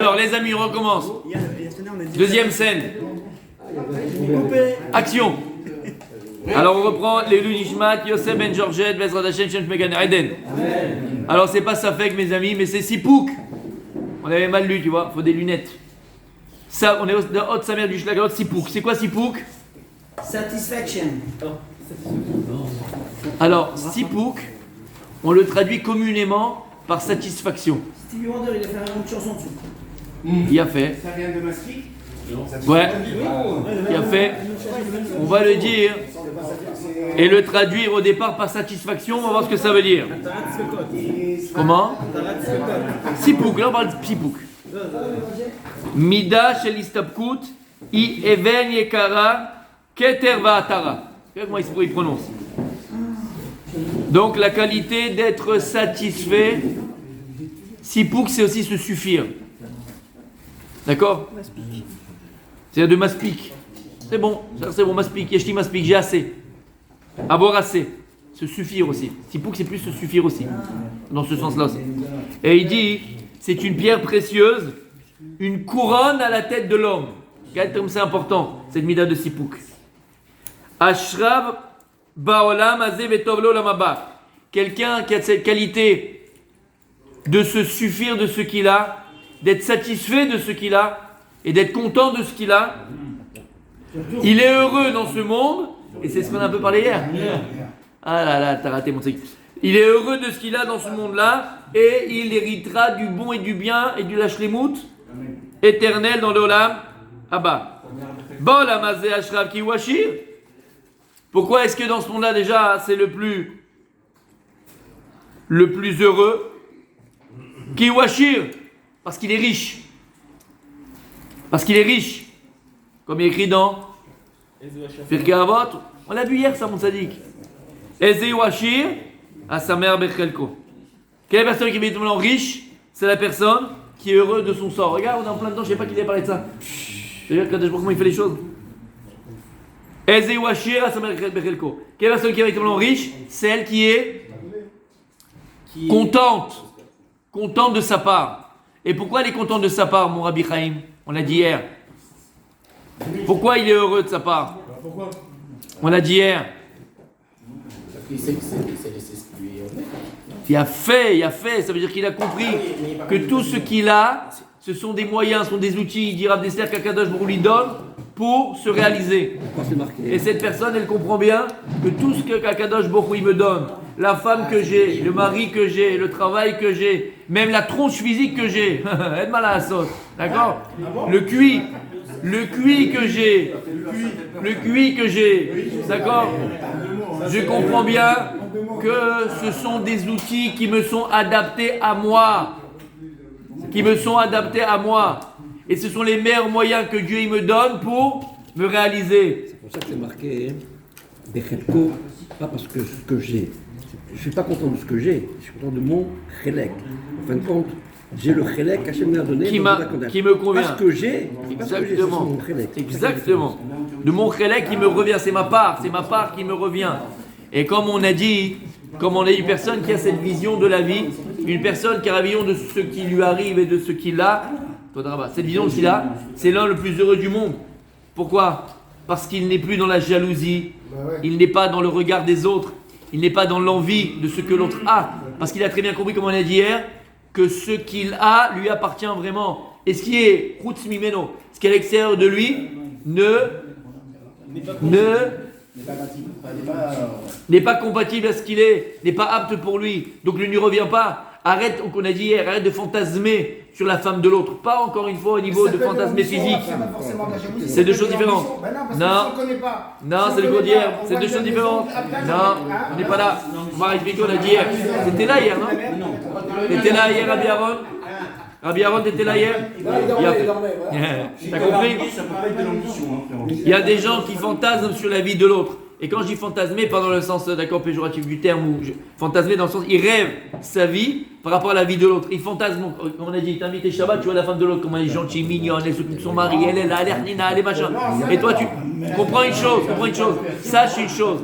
Alors les amis, on recommence. Deuxième scène. Action. Alors on reprend les Nishmat, Yosef Ben Georgette, Bezrat Hashem, Shem Megan Eden. Alors c'est pas Safek mes amis, mais c'est Sipouk. On avait mal lu, tu vois, faut des lunettes. Ça, on est dans Haute Samer du Shlagalot, Sipouk. C'est quoi Sipouk? Satisfaction. Alors Sipouk, on le traduit communément par satisfaction. Stevie Wonder, il a fait une chanson dessus. Il a fait. Ça vient de Maastricht? Ouais. Il a fait. On va le dire et le traduire au départ par satisfaction. On va voir ce que ça veut dire. Comment? Sipouk. Là on parle de Sipouk. Mida shel istapkut I even yekara keter va'atara. Comment il prononce? Donc la qualité d'être satisfait. Sipouk, c'est aussi se suffire. D'accord? C'est de maspik. C'est bon, maspik. Yeshti maspik, j'ai assez. Avoir assez. Se suffire aussi. Sipouk, c'est plus se suffire aussi. Dans ce sens-là aussi. Et il dit, c'est une pierre précieuse, une couronne à la tête de l'homme. Quel terme c'est important, cette mida de Sipouk. Ashrav ba'olam azeh vetov lo lamaba. Quelqu'un qui a cette qualité de se suffire de ce qu'il a, d'être satisfait de ce qu'il a et d'être content de ce qu'il a. Il est heureux dans ce monde, et c'est ce qu'on a un peu parlé hier. Ah là là, t'as raté mon truc. Il est heureux de ce qu'il a dans ce monde-là, et il héritera du bon et du bien et du lachlemout éternel dans l'olam. Abba. Bol amazé ashrav ki washir. Pourquoi est-ce que dans ce monde-là déjà c'est le plus heureux? Ki washir, parce qu'il est riche. Parce qu'il est riche. Comme il est écrit dans Pirkei Avot. On l'a vu hier ça mon sadique. Eze washir à sa mère Bechelko. Quelle personne qui est évidemment riche? C'est la personne qui est heureuse de son sort. Regarde, on est en plein dedans, je ne sais pas qui a parlé de ça. C'est-à-dire que comment il fait les choses. Eze washir à sa mère Bechelko. Quelle personne qui est évidemment riche? Celle qui est contente. Contente de sa part. Et pourquoi elle est contente de sa part, mon Rabbi Chaim? On l'a dit hier. Pourquoi il est heureux de sa part? Pourquoi? On l'a dit hier. Parce qu'il sait que c'est ce qui lui est honnête. Il a fait. Ça veut dire qu'il a compris que tout ce qu'il a, ce sont des moyens, ce sont des outils. Il dira des cercles qu'Akadosh Baruch Hu lui donne pour se réaliser. Et cette personne, elle comprend bien que tout ce que Akadosh Baruch Hu il me donne, la femme que j'ai, le mari que j'ai, le travail que j'ai, même la tronche physique que j'ai, aide mal à la sauce, d'accord? Le cuit que j'ai, d'accord? Je comprends bien que ce sont des outils qui me sont adaptés à moi, et ce sont les meilleurs moyens que Dieu il me donne pour me réaliser. C'est pour ça que c'est marqué Bechelko, pas parce que ce que j'ai. Je ne suis pas content de ce que j'ai, je suis content de mon chélek. En fin de compte, j'ai le chélek qu'Hachem m'a donné. Qui me convient. Parce que j'ai, Exactement. mon chélek. Exactement. De mon chélek qui me revient, c'est ma part qui me revient. Et comme on a dit, une personne qui a cette vision de la vie, une personne qui a la vision de ce qui lui arrive et de ce qu'il a, cette vision qu'il a, c'est l'un le plus heureux du monde. Pourquoi? Parce qu'il n'est plus dans la jalousie, il n'est pas dans le regard des autres, il n'est pas dans l'envie de ce que l'autre a, parce qu'il a très bien compris, comme on a dit hier, que ce qu'il a lui appartient vraiment. Et ce qui est Chutz Mimeno, ce qui est à l'extérieur de lui, n'est pas compatible à ce qu'il est, n'est pas apte pour lui, donc ne lui revient pas. Arrête, comme on a dit hier, arrête de fantasmer sur la femme de l'autre. Pas encore une fois au niveau de fantasmer physique. C'est deux choses différentes. Non, c'est le cours d'hier. C'est deux choses différentes. Non, on n'est pas là. On va expliquer, on a dit hier. C'était là hier, non? T'étais là hier, Rabbi Aaron? Rabbi Aaron, t'étais là hier? T'as compris? Il y a des gens qui fantasment sur la vie de l'autre. Et quand je dis fantasmer, pas dans le sens d'accord péjoratif du terme, ou fantasmer dans le sens, il rêve sa vie par rapport à la vie de l'autre. Il fantasme, comme on a dit, il t'invite à Shabbat, tu vois la femme de l'autre, comment elle est gentille, mignonne, elle s'occupe de son mari, elle est là, elle est nina, elle est machin. Et toi, tu comprends une chose, sache une chose,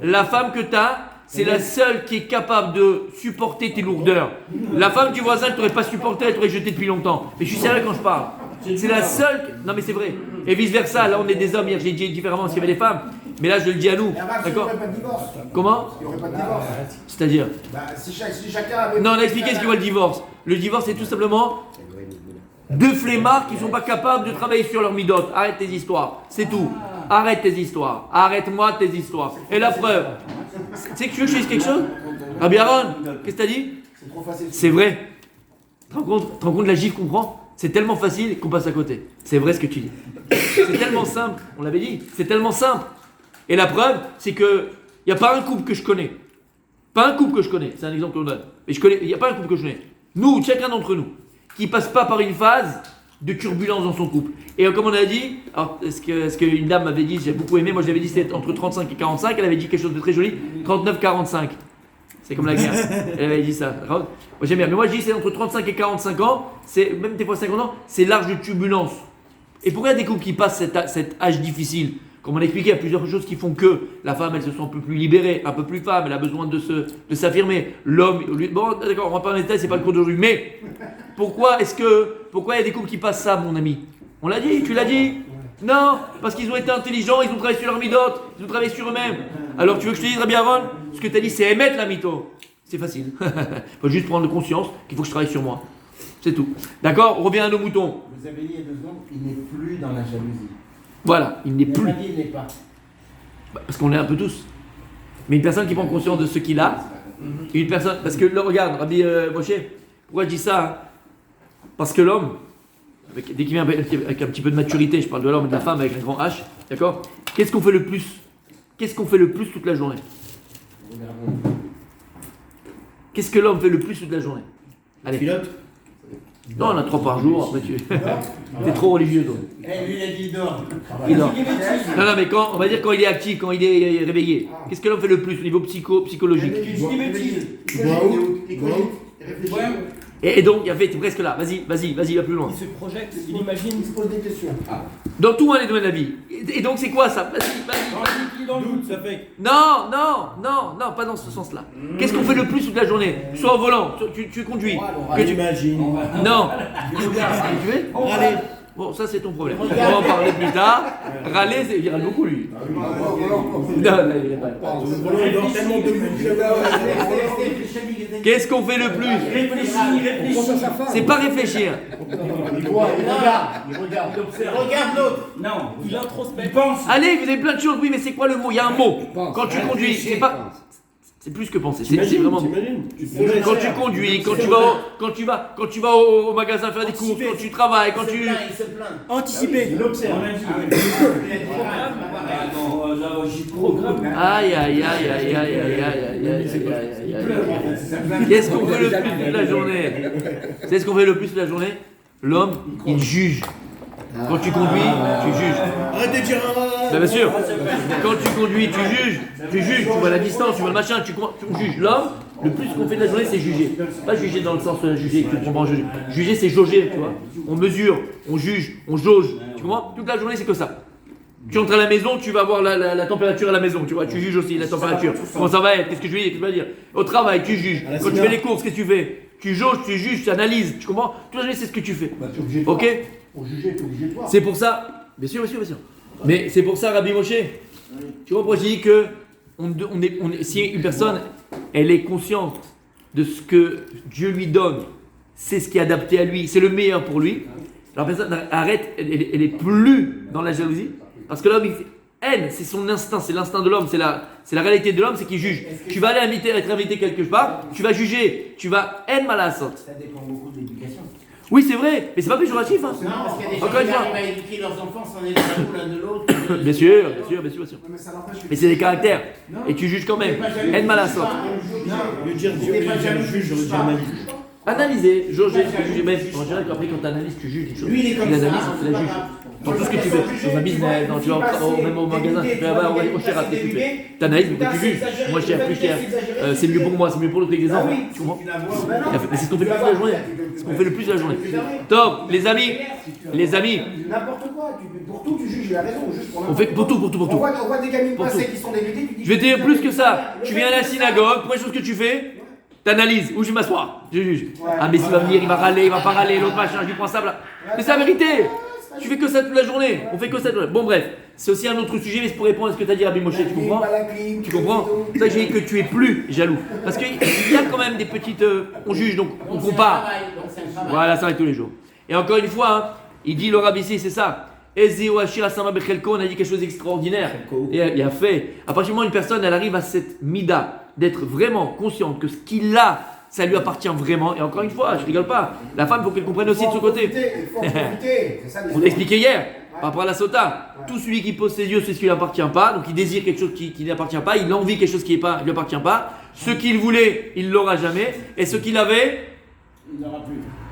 la femme que tu as, c'est la seule qui est capable de supporter tes lourdeurs. La femme du voisin, elle t'aurait pas supporté, elle t'aurait jeté depuis longtemps. Mais je suis sérieux quand je parle. C'est la seule. Non, mais c'est vrai. Et vice versa, là, on est des hommes. Hier, j'ai dit différemment s'il y avait des femmes. Mais là, je le dis à nous. D'accord? Il n'y aurait pas de divorce. Comment? Il n'y aurait pas de divorce. C'est-à-dire? Bah, si chacun avait. Non, on a expliqué ce qu'est le divorce. Le divorce, c'est tout simplement deux flemmards qui ne sont pas capables de travailler sur leur midote. Arrête tes histoires. C'est tout. Arrête tes histoires. Arrête-moi tes histoires. Et la preuve. Tu sais que tu veux que je dise quelque chose? Rabbi Aaron, qu'est-ce que t'as dit? C'est trop facile. C'est vrai. Tu te rends compte de la gifle qu'on prend? C'est tellement facile qu'on passe à côté. C'est vrai ce que tu dis. C'est tellement simple. On l'avait dit. C'est tellement simple. Et la preuve, c'est que il n'y a pas un couple que je connais. Pas un couple que je connais. C'est un exemple qu'on donne. Mais il n'y a pas un couple que je connais. Nous, chacun d'entre nous, qui passe pas par une phase de turbulence dans son couple. Et comme on a dit, alors, ce qu'une dame m'avait dit, j'ai beaucoup aimé, moi j'avais dit c'était entre 35 et 45, elle avait dit quelque chose de très joli, 39-45. C'est comme la guerre. Elle avait dit ça. Moi j'aime bien. Mais moi je dis c'est entre 35 et 45 ans, c'est même des fois 50 ans, c'est l'âge de turbulence. Et pourquoi il y a des couples qui passent cet âge difficile? Comme on a expliqué, il y a plusieurs choses qui font que la femme, elle se sent un peu plus libérée, un peu plus femme, elle a besoin de s'affirmer. L'homme, bon, d'accord, on va pas en détail, c'est pas le cours d'aujourd'hui. Mais pourquoi il y a des couples qui passent ça, mon ami? On l'a dit, tu l'as dit? Non, parce qu'ils ont été intelligents, ils ont travaillé sur leur midote, ils ont travaillé sur eux-mêmes. Alors tu veux que je te dise, Rabbi Aaron, ce que tu as dit, c'est émettre la mytho. C'est facile. Faut juste prendre conscience qu'il faut que je travaille sur moi. C'est tout. D'accord? On revient à nos moutons. Vous avez dit il y a 2 secondes, il n'est plus dans la jalousie. Voilà, il n'est plus. Il a dit il n'est pas. Parce qu'on est un peu tous. Mais une personne qui prend conscience de ce qu'il a, une personne. Parce que là, regarde, Rabbi Moshe, pourquoi je dis ça hein? Parce que l'homme, dès qu'il vient avec un petit peu de maturité, je parle de l'homme et de la femme avec un grand H, d'accord? Qu'est-ce qu'on fait le plus? Qu'est-ce qu'on fait le plus toute la journée? Qu'est-ce que l'homme fait le plus toute la journée? Allez. Pilote. Non, on a 3 par jour, après tu. T'es trop religieux, toi. Eh, lui, il a dit il dort. Il dort. Non, mais on va dire quand il est actif, quand il est réveillé. Qu'est-ce que l'homme fait le plus au niveau psychologique? Il boit où Il réfléchit. Et donc, il a fait presque là. Vas-y, va plus loin. Il se projette, il imagine. Il se pose des questions. Dans tous les domaines de la vie. Et donc, c'est quoi ça? Vas-y. Qui dans le doute, ça fait. Non, pas dans ce sens-là. Qu'est-ce qu'on fait le plus toute la journée? Soit au volant, tu conduis. Que tu imagines. Non. Tu veux? Allez. Bon, ça c'est ton problème. On va en parler plus tard. Râler, il râle beaucoup lui. Non, il est pas. Qu'est-ce qu'on fait le plus? Réfléchis. C'est pas réfléchir. Il regarde. Regarde l'autre. Non, il introspecte. Il pense. Allez, vous avez plein de choses, oui, mais c'est quoi le mot? Il y a un mot. Quand tu conduis, c'est pas. C'est plus que penser. C'est vraiment. Quand tu conduis, quand tu vas au magasin faire des courses, quand tu travailles, quand tu. Il se plaint. Anticiper. Il observe. Aïe. Qu'est-ce qu'on fait le plus de la journée? C'est ce qu'on fait le plus de la journée? L'homme, il juge. Quand tu conduis, tu juges. Arrête de dire. Bien sûr. Quand tu conduis, tu juges, tu vois la distance, tu vois le machin, tu juges. L'homme, le plus qu'on fait de la journée, c'est juger. Pas juger dans le sens juger, tu comprends, juger. Juger, c'est jauger, tu vois. On mesure, on juge, on jauge. Tu comprends? Toute la journée, c'est que ça. Tu entres à la maison, tu vas voir la température à la maison, tu vois. Tu juges aussi la température. Comment ça va être? Qu'est-ce que je vais dire? Qu'est-ce que je vais dire? Au travail, tu juges. Quand tu fais les courses, qu'est-ce que tu fais? Tu jauges, tu juges, tu analyses. Tu comprends? Toute la journée, c'est ce que tu fais. Ok? Pour juger, faut juger toi. C'est pour ça, bien sûr. Mais c'est pour ça, Rabbi Moshe, tu vois, pourquoi je dis que si une personne, elle est consciente de ce que Dieu lui donne, c'est ce qui est adapté à lui, c'est le meilleur pour lui, alors la personne arrête, elle est plus dans la jalousie, parce que l'homme, il fait haine, c'est son instinct, c'est l'instinct de l'homme, c'est la réalité de l'homme, c'est qu'il juge. Tu vas aller être invité quelque part, tu vas juger, tu vas haine malasot. Ça dépend beaucoup de l'éducation. Oui, c'est vrai, mais c'est pas péjoratif. Hein. Non, parce qu'il y a des gens Encore qui une fois. arrivent à éduquer leurs enfants sans être jaloux l'un de l'autre. Bien sûr. Mais ça n'empêche que. Mais c'est des caractères. Et tu juges quand même. Haine malasot. Je veux dire, Dieu est pas jaloux, juge, je veux dire ma vie. Analyser, jauger, juger. Même en général, après, quand tu analyses, tu juges des choses. Lui, il est Tu comme l'analyses, ça. tu la juges. Dans tout ce que tu fais, dans un business, même au magasin, tu peux avoir au Chérat, tu fais. Tu analyses, mais tu juges. Moins cher, plus cher. C'est mieux pour moi, c'est mieux pour l'autre avec les enfants. Tu comprends? Mais c'est ce qu'on fait le plus de la journée. C'est ce qu'on fait le plus de la journée. Top, les amis. N'importe quoi, pour tout tu juges, il a raison, juste pour On fait pour tout. On voit des gamines Pour passer tout. qui sont dégoûtées, tu dis. Je vais te dire plus que ça. Tu viens à la synagogue, première chose que tu fais, t'analyses. Où je vais m'asseoir? Je juge. Ah, mais s'il va venir, il va râler, il va pas râler, l'autre machin, je lui prends ça. Mais c'est la vérité. Tu fais que ça toute la journée. On fait que ça toute la journée. Bon, bref, c'est aussi un autre sujet, mais c'est pour répondre à ce que tu as dit, Rabbi Moshe. Tu comprends? Tu comprends? C'est ça que j'ai dit que tu es plus jaloux. Parce qu'il y a quand même des petites. On juge, donc on compare. Voilà, ça arrive tous les jours. Et encore une fois, hein, il dit le Rabbi ici, c'est ça. On a dit quelque chose d'extraordinaire. Et il a fait. À partir du moment où une personne elle arrive à cette mida, d'être vraiment consciente que ce qu'il a, ça lui appartient vraiment. Et encore une fois, je rigole pas. La femme, il faut qu'elle comprenne aussi de ce côté. On a expliqué hier, par rapport à la sota. Tout celui qui pose ses yeux sur ce qui ne lui appartient pas, donc il désire quelque chose qui ne lui appartient pas, il envie quelque chose qui ne lui appartient pas. Ce qu'il voulait, il ne l'aura jamais. Et ce qu'il avait,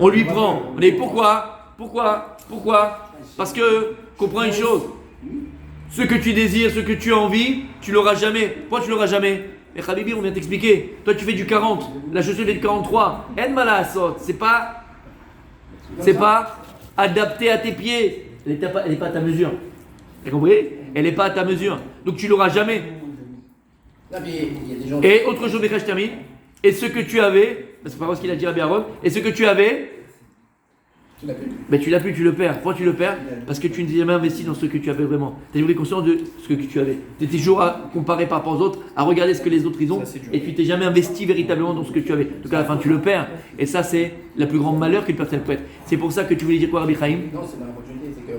on lui prend. On dit pourquoi? Parce que, comprends une chose. Ce que tu désires, ce que tu as envie, tu l'auras jamais. Pourquoi tu l'auras jamais? Mais Khabibi, on vient t'expliquer. Toi, tu fais du 40. La chaussure fait du 43. En malasot. C'est pas adapté à tes pieds. Elle n'est pas à ta mesure. Tu as compris? Elle n'est pas à ta mesure. Donc, tu l'auras jamais. Non, mais il y a des gens. Et autre chose, je termine. Et ce que tu avais, c'est pas vrai ce qu'il a dit à Aaron. Et ce que tu avais, Tu l'as plus. ben tu l'as plus, tu le perds. Pourquoi tu le perds? Parce que tu ne t'es jamais investi dans ce que tu avais vraiment. Tu as toujours conscience de ce que tu avais. Tu étais toujours à comparer par rapport aux autres, à regarder ce que les autres ils ont, et tu t'es jamais investi véritablement dans ce que tu avais. Donc à la fin, tu le perds. Et ça, c'est le plus grand malheur qu'une personne peut être. C'est pour ça que tu voulais dire quoi, Rabbi Chaim? Non, c'est dans l'opportunité, c'est que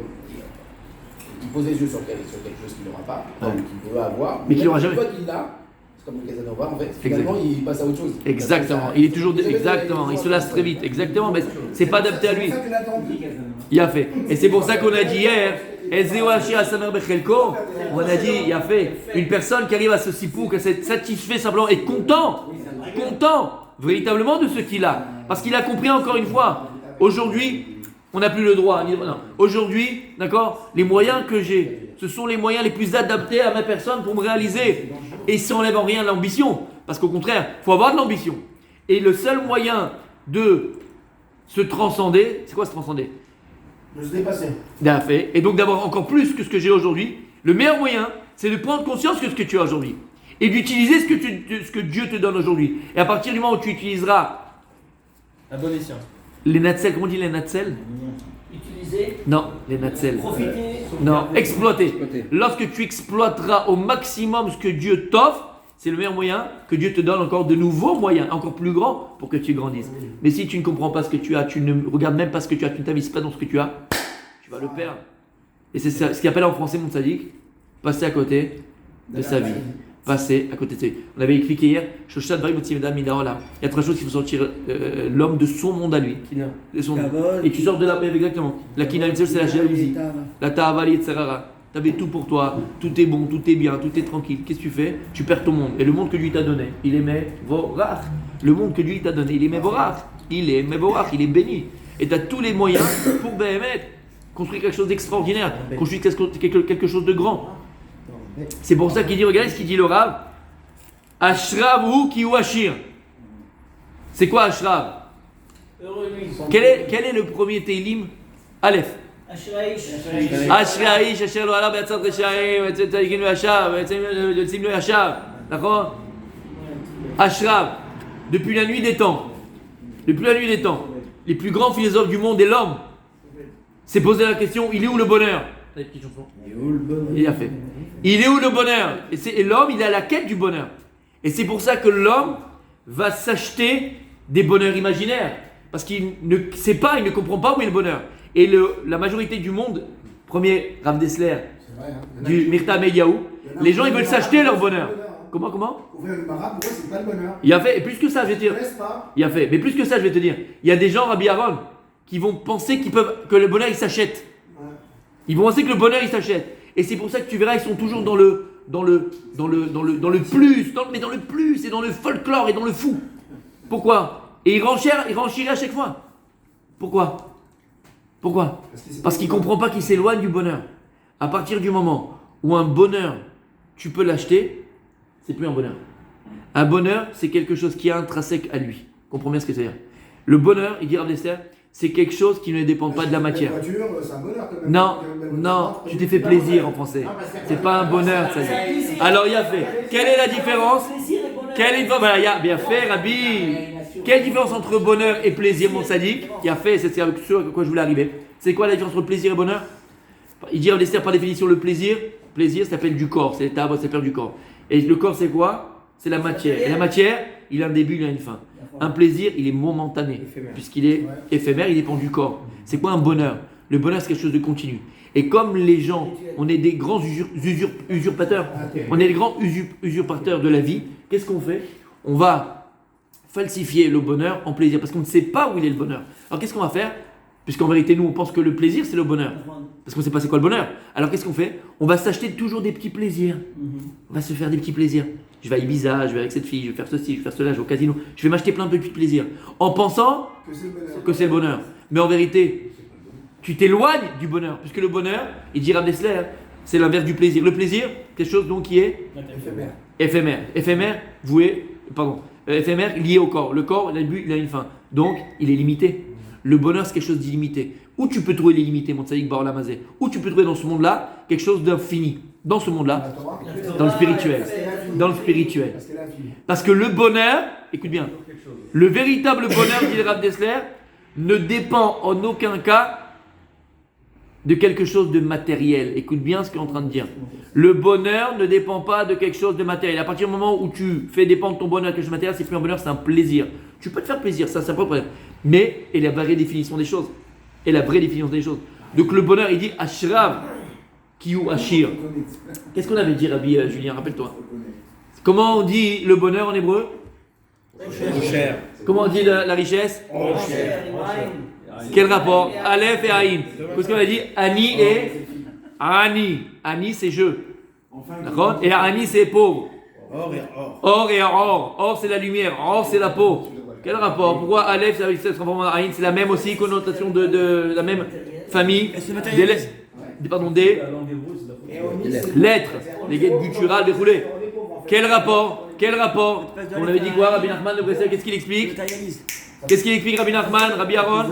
il pose les yeux sur quelque chose qu'il n'aura pas, qu'il veut avoir, Mais qu'il n'aura jamais. Une fois qu'il l'a, c'est comme le Casanova, en fait, finalement il passe à autre chose. Exactement. Il est toujours. Exactement. Il se lasse très vite. Exactement. Mais c'est pas adapté à lui. Il a fait. Et c'est pour ça qu'on a dit hier, on a dit, il a fait. Une personne qui arrive à ce sipou, qui s'est satisfait simplement et content véritablement de ce qu'il a. Parce qu'il a compris encore une fois. Aujourd'hui, on n'a plus le droit. Non. Aujourd'hui, d'accord, les moyens que j'ai, ce sont les moyens les plus adaptés à ma personne pour me réaliser. Et ça n'enlève en rien l'ambition. Parce qu'au contraire, il faut avoir de l'ambition. Et le seul moyen de se transcender, c'est quoi se transcender? De se dépasser. Bien fait. Et donc d'avoir encore plus que ce que j'ai aujourd'hui. Le meilleur moyen, c'est de prendre conscience que ce que tu as aujourd'hui. Et d'utiliser ce que Dieu te donne aujourd'hui. Et à partir du moment où tu utiliseras À bon escient. les natsel, comment on dit les natsel? Utiliser, Non, les natsel. profiter. Non, exploiter. Lorsque tu exploiteras au maximum ce que Dieu t'offre, c'est le meilleur moyen que Dieu te donne encore de nouveaux moyens, encore plus grands, pour que tu grandisses. Mais si tu ne comprends pas ce que tu as, tu ne regardes même pas ce que tu as, tu ne t'avises pas dans ce que tu as, tu vas le perdre. Et c'est ça, ce qu'il appelle en français, mon sadique, passer à côté de sa vie. Passer à côté de sa vie. On avait expliqué hier, il y a trois choses qui font sortir l'homme de son monde à lui. De son monde. Et tu sors de là, exactement. La kina, c'est la jalousie. La ta'avali, etc. Tu avais tout pour toi, tout est bon, tout est bien, tout est tranquille. Qu'est-ce que tu fais? Tu perds ton monde. Et le monde que Dieu t'a donné, il aimait Vorach. Le monde que Dieu t'a donné, il aimait Vorach. Il aimait Vorach, il est béni. Et tu as tous les moyens pour construire quelque chose d'extraordinaire, construire quelque chose de grand. C'est pour ça qu'il dit, regardez ce qu'il dit le Rav. Ashrav ou ki ou Ashir. C'est quoi Ashrav? Heureux lui. Quel est le premier Teilim? Aleph. Ashraïch, Asher lo ala be'atzat reshaim, tzadikim lo yashav, tzim lo yashav. D'accord? Ashrav. Depuis la nuit des temps. Les plus grands philosophes du monde et l'homme s'est posé la question, il est où le bonheur? Il a fait. Il est où le bonheur? Et l'homme, il est à la quête du bonheur. Et c'est pour ça que l'homme va s'acheter des bonheurs imaginaires. Parce qu'il ne sait pas, il ne comprend pas où est le bonheur. Et la majorité du monde, premier Rav Dessler, du Mirta Meyahu, les gens ils veulent s'acheter leur bonheur. Comment? Ouvrir le marat, pour eux, c'est pas le bonheur. Il a fait, et plus que ça, je vais te dire. Il a fait, mais plus que ça, je vais te dire. Il y a des gens, Rabbi Aaron, qui vont penser que le bonheur il s'achète. Ils vont penser que le bonheur il s'achète. Et c'est pour ça que tu verras, ils sont toujours dans le plus, mais dans le plus, et dans le folklore, et dans le fou. Pourquoi? Et il renchérit à chaque fois. Pourquoi? Parce qu'il ne comprend pas qu'il s'éloigne du bonheur. À partir du moment où un bonheur, tu peux l'acheter, c'est plus un bonheur. Un bonheur, c'est quelque chose qui est intrinsèque à lui. Comprends bien ce que c'est. Le bonheur, il dit Rav Dessler, c'est quelque chose qui ne dépend pas de la matière. La voiture, c'est un bonheur quand même. Non, tu t'es fait plaisir en français. C'est pas un bonheur, ça dit. Alors il y a fait. Quelle est la différence? Voilà, il y a bien fait, Rabbi. Quelle différence entre bonheur et plaisir, mon sadique? Il y a fait, c'est avec ce à quoi je voulais arriver. C'est quoi la différence entre plaisir et bonheur? Il dit Rav Dessler par définition le plaisir. Plaisir, ça s'appelle du corps, c'est l'état, ça s'appelle du corps. Et le corps, c'est quoi? C'est la matière. Et la matière, il a un début, il a une fin. Un plaisir, il est momentané, puisqu'il est éphémère, il dépend du corps. C'est quoi un bonheur? Le bonheur, c'est quelque chose de continu. Et comme les gens, on est des grands usurpateurs, on est des grands usurpateurs de la vie, qu'est-ce qu'on fait? On va falsifier le bonheur en plaisir, parce qu'on ne sait pas où il est le bonheur. Alors qu'est-ce qu'on va faire? Puisqu'en vérité, nous, on pense que le plaisir, c'est le bonheur. Parce qu'on ne sait pas c'est quoi le bonheur. Alors qu'est-ce qu'on fait? On va s'acheter toujours des petits plaisirs. On va se faire des petits plaisirs. Je vais à Ibiza, je vais avec cette fille, je vais faire ceci, je vais faire cela, je vais au casino. Je vais m'acheter plein de petits plaisirs. En pensant que c'est le bonheur. Mais en vérité, tu t'éloignes du bonheur. Puisque le bonheur, il dit Rav Dessler, c'est l'inverse du plaisir. Le plaisir, quelque chose donc qui est éphémère, éphémère lié au corps. Le corps, il a une fin. Donc, il est limité. Le bonheur, c'est quelque chose d'illimité. Où tu peux trouver l'illimité, mon tzadik Bar Lamazé? Où tu peux trouver dans ce monde-là quelque chose d'infini? Dans ce monde-là, dans le spirituel. Dans le spirituel. Parce que le bonheur, écoute bien, le véritable bonheur, dit Rav Dessler, ne dépend en aucun cas de quelque chose de matériel. Écoute bien ce qu'on est en train de dire. Le bonheur ne dépend pas de quelque chose de matériel. À partir du moment où tu fais dépendre ton bonheur de quelque chose de matériel, c'est plus un bonheur, c'est un plaisir. Tu peux te faire plaisir, ça c'est un problème. Mais, et la vraie définition des choses. Donc le bonheur, il dit Ashrav, Kiyu Ashir. Qu'est-ce qu'on avait dit, Rabbi Julien? Rappelle-toi. Comment on dit le bonheur en hébreu? Cher. Comment on dit la richesse? Quel rapport? Aleph et Aïn. Qu'est-ce qu'on a dit? Ani et Ani. Ani, c'est je. D'accord? Et Ani, c'est pauvre. Or et or. Or, c'est la lumière. Or, c'est la peau. Quel rapport? Pourquoi Aleph, c'est avec cette transformation en Aïn? C'est la même aussi connotation de la même famille. Des lettres. Les guettes gutturales déroulées. Quel rapport? On avait dit quoi, Rabbi Nachman de Bresel? Qu'est-ce qu'il explique? Qu'est-ce qu'il explique Rabbi Nachman? Rabbi Aaron?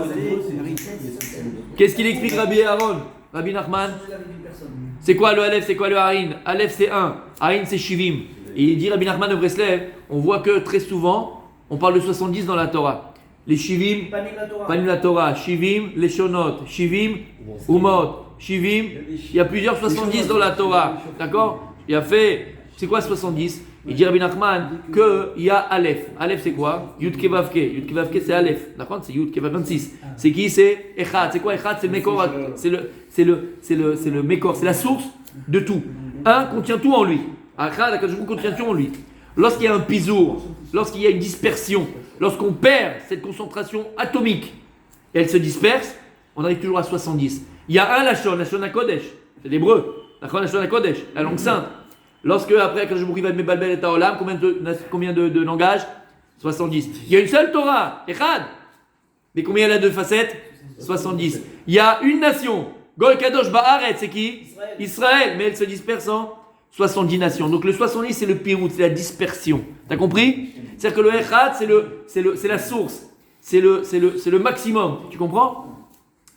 Qu'est-ce qu'il explique Rabbi Aaron? Rabbi Nachman? C'est quoi le Aleph? C'est quoi le Aïn? Aleph c'est 1, Aïn c'est Shivim. Et il dit Rabbi Nachman de Breslev, on voit que très souvent, on parle de 70 dans la Torah. Les Shivim, Panim la Torah, Shivim, les Shonot, Shivim, Umot, Shivim, il y a plusieurs 70 dans la Torah. D'accord? Il a fait, c'est quoi 70? Il dit Rabbi Nachman qu'il y a Aleph. Aleph c'est quoi? Yud Kevavke. Yud Kevavke c'est Aleph. D'accord? C'est Yud Kevav 26. C'est qui? C'est Echad. C'est quoi Echad? C'est le Mekor. C'est le Mekor. C'est la source de tout. Un contient tout en lui. Echad, Akadosh Baruch Hu contient tout en lui. Lorsqu'il y a un pisour, lorsqu'il y a une dispersion, lorsqu'on perd cette concentration atomique et elle se disperse, on arrive toujours à 70. Il y a un Lachon HaKodesh. C'est l'hébreu. Lachon HaKodesh, la langue sainte. Lorsque, après, quand je vous va me balbel et Taolam, combien de langages? 70. Il y a une seule Torah, Echad. Mais combien elle a de facettes? 70. Il y a une nation, Gol Kadosh Ba'aret, c'est qui? Israël. Mais elle se disperse en 70 nations. Donc le 70, c'est le pirout, c'est la dispersion. T'as compris? C'est-à-dire que le Echad, c'est la source. C'est le maximum. Tu comprends?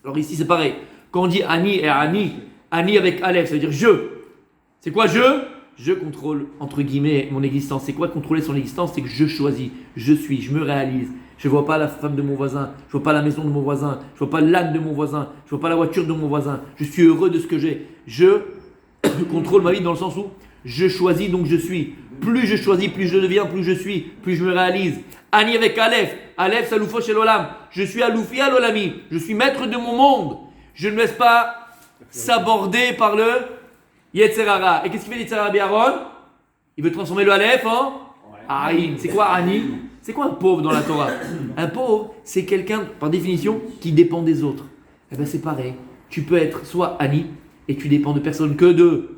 Alors ici, c'est pareil. Quand on dit Ani et Ani avec Aleph, ça veut dire je. C'est quoi je? Je contrôle, entre guillemets, mon existence. C'est quoi contrôler son existence? C'est que je choisis, je suis, je me réalise. Je ne vois pas la femme de mon voisin, je ne vois pas la maison de mon voisin, je ne vois pas l'âne de mon voisin, je ne vois pas la voiture de mon voisin. Je suis heureux de ce que j'ai. Je contrôle ma vie dans le sens où je choisis, donc je suis. Plus je choisis, plus je deviens, plus je suis, plus je me réalise. Ani avec Aleph. Aleph, c'est Aloufo chez l'Olam. Je suis Aloufi à l'Olami. Je suis maître de mon monde. Je ne me laisse pas s'aborder par le Yetzerara. Et qu'est-ce qu'il fait Yetzerara Biaron? Il veut transformer le Aleph en Aïn. C'est quoi Ani? C'est quoi un pauvre dans la Torah? Un pauvre, c'est quelqu'un, par définition, qui dépend des autres. Eh bien, c'est pareil. Tu peux être soit Ani, et tu dépends de personne que de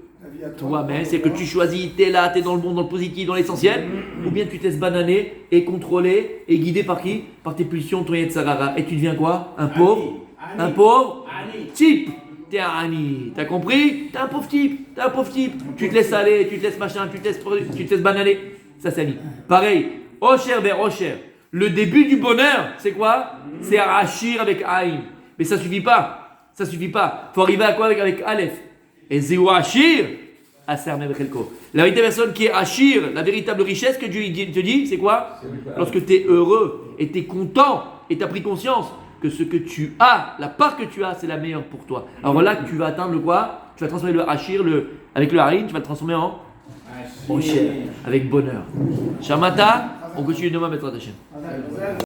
toi-même, c'est que tu choisis, t'es là, t'es dans le bon, dans le positif, dans l'essentiel, ou bien tu te laisses bananer et contrôler et guider par qui? Par tes pulsions, ton Yetzirah. Et tu deviens quoi? Un pauvre? Un pauvre type. T'es un Ani. T'as compris? T'es un pauvre type. T'es un pauvre type. Tu te laisses aller, tu te laisses machin, tu te laisses bananer. Ça, c'est Ani. Pareil. Osher ben Osher. Le début du bonheur, c'est quoi? C'est Arachir avec Aïn. Mais ça suffit pas. Ça suffit pas. Faut arriver à quoi avec Aleph? Et Zéou Achir, Aser Mevchelko. La véritable personne qui est Achir, la véritable richesse que Dieu te dit, c'est quoi? Lorsque tu es heureux et tu es content et tu as pris conscience que ce que tu as, la part que tu as, c'est la meilleure pour toi. Alors là, tu vas atteindre le quoi? Tu vas transformer le Achir, avec le Harin, tu vas le transformer en Osher, avec bonheur. Shamata, on continue demain, Bezrat Hashem.